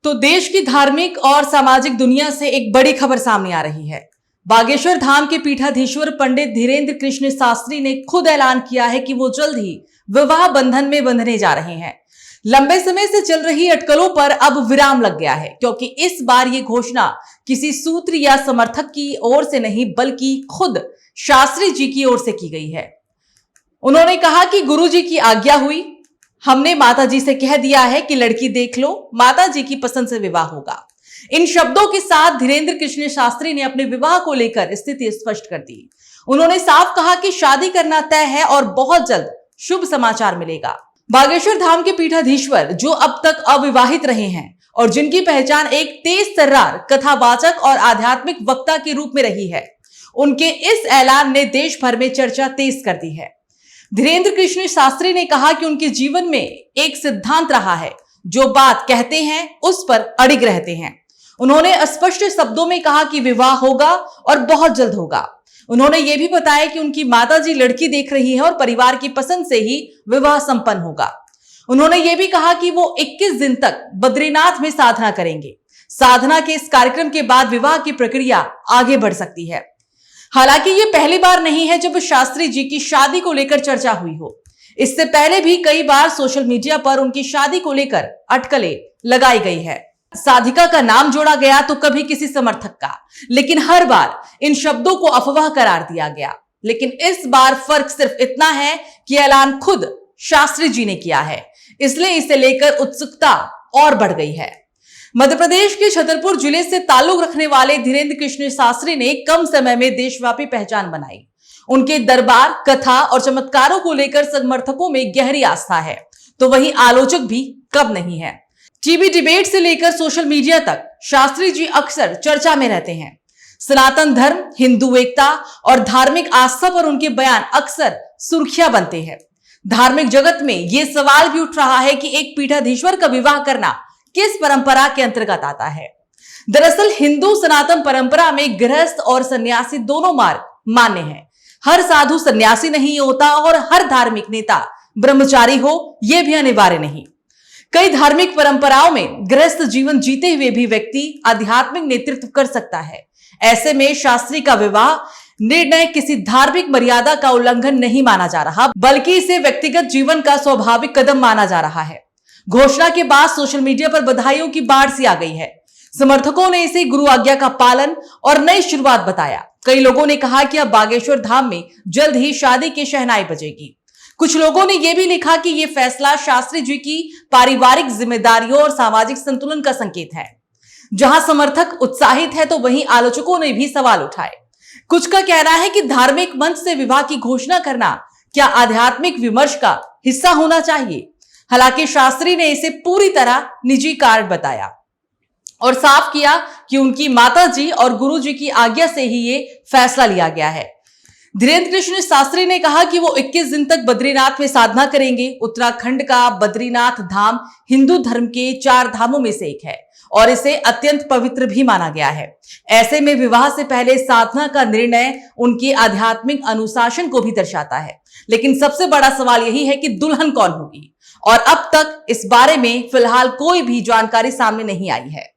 तो देश की धार्मिक और सामाजिक दुनिया से एक बड़ी खबर सामने आ रही है। बागेश्वर धाम के पीठाधीश्वर पंडित धीरेन्द्र कृष्ण शास्त्री ने खुद ऐलान किया है कि वो जल्द ही विवाह बंधन में बंधने जा रहे हैं। लंबे समय से चल रही अटकलों पर अब विराम लग गया है, क्योंकि इस बार ये घोषणा किसी सूत्र या समर्थक की ओर से नहीं बल्कि खुद शास्त्री जी की ओर से की गई है। उन्होंने कहा कि गुरु जी की आज्ञा हुई, हमने माता जी से कह दिया है कि लड़की देख लो, माता जी की पसंद से विवाह होगा। इन शब्दों के साथ धीरेन्द्र कृष्ण शास्त्री ने अपने विवाह को लेकर स्थिति स्पष्ट कर दी। उन्होंने साफ कहा कि शादी करना तय है और बहुत जल्द शुभ समाचार मिलेगा। बागेश्वर धाम के पीठाधीश्वर, जो अब तक अविवाहित रहे हैं और जिनकी पहचान एक तेज तर्रार कथावाचक और आध्यात्मिक वक्ता के रूप में रही है, उनके इस ऐलान ने देश भर में चर्चा तेज कर दी है। धीरेन्द्र कृष्ण शास्त्री ने कहा कि उनके जीवन में एक सिद्धांत रहा है, जो बात कहते हैं उस पर अड़िग रहते हैं। उन्होंने स्पष्ट शब्दों में कहा कि विवाह होगा और बहुत जल्द होगा। उन्होंने ये भी बताया कि उनकी माताजी लड़की देख रही है और परिवार की पसंद से ही विवाह संपन्न होगा। उन्होंने ये भी कहा कि वो 21 दिन तक बद्रीनाथ में साधना करेंगे। साधना के इस कार्यक्रम के बाद विवाह की प्रक्रिया आगे बढ़ सकती है। हालांकि ये पहली बार नहीं है जब शास्त्री जी की शादी को लेकर चर्चा हुई हो। इससे पहले भी कई बार सोशल मीडिया पर उनकी शादी को लेकर अटकलें लगाई गई है। साधिका का नाम जोड़ा गया तो कभी किसी समर्थक का, लेकिन हर बार इन शब्दों को अफवाह करार दिया गया। लेकिन इस बार फर्क सिर्फ इतना है कि ऐलान खुद शास्त्री जी ने किया है, इसलिए इसे लेकर उत्सुकता और बढ़ गई है। मध्य प्रदेश के छतरपुर जिले से ताल्लुक रखने वाले धीरेन्द्र कृष्ण शास्त्री ने कम समय में देशव्यापी पहचान बनाई। उनके दरबार, कथा और चमत्कारों को लेकर समर्थकों में गहरी आस्था है, तो वहीं आलोचक भी कम नहीं है। टीवी डिबेट से लेकर सोशल मीडिया तक शास्त्री जी अक्सर चर्चा में रहते हैं। सनातन धर्म, हिंदू एकता और धार्मिक आस्था पर उनके बयान अक्सर सुर्खियां बनते हैं। धार्मिक जगत में यह सवाल भी उठ रहा है कि एक पीठाधीश्वर का विवाह करना किस परंपरा के अंतर्गत आता है। दरअसल हिंदू सनातन परंपरा में गृहस्थ और सन्यासी दोनों मार्ग मान्य हैं। हर साधु सन्यासी नहीं होता और हर धार्मिक नेता ब्रह्मचारी हो, यह भी अनिवार्य नहीं। कई धार्मिक परंपराओं में गृहस्थ जीवन जीते हुए भी व्यक्ति आध्यात्मिक नेतृत्व कर सकता है। ऐसे में शास्त्री का विवाह निर्णय किसी धार्मिक मर्यादा का उल्लंघन नहीं माना जा रहा, बल्कि इसे व्यक्तिगत जीवन का स्वाभाविक कदम माना जा रहा है। घोषणा के बाद सोशल मीडिया पर बधाइयों की बाढ़ सी आ गई है। समर्थकों ने इसे गुरु आज्ञा का पालन और नई शुरुआत बताया। कई लोगों ने कहा कि अब बागेश्वर धाम में जल्द ही शादी की शहनाई बजेगी। कुछ लोगों ने यह भी लिखा कि यह फैसला शास्त्री जी की पारिवारिक जिम्मेदारियों और सामाजिक संतुलन का संकेत है। जहां समर्थक उत्साहित है तो वहीं आलोचकों ने भी सवाल उठाए। कुछ का कहना है कि धार्मिक मंच से विवाह की घोषणा करना क्या आध्यात्मिक विमर्श का हिस्सा होना चाहिए। हालांकि शास्त्री ने इसे पूरी तरह निजी कार्य बताया और साफ किया कि उनकी माता जी और गुरु जी की आज्ञा से ही ये फैसला लिया गया है। धीरेन्द्र कृष्ण शास्त्री ने कहा कि वो 21 दिन तक बद्रीनाथ में साधना करेंगे। उत्तराखंड का बद्रीनाथ धाम हिंदू धर्म के 4 धामों में से एक है और इसे अत्यंत पवित्र भी माना गया है। ऐसे में विवाह से पहले साधना का निर्णय उनके आध्यात्मिक अनुशासन को भी दर्शाता है। लेकिन सबसे बड़ा सवाल यही है कि दुल्हन कौन होगी, और अब तक इस बारे में फिलहाल कोई भी जानकारी सामने नहीं आई है।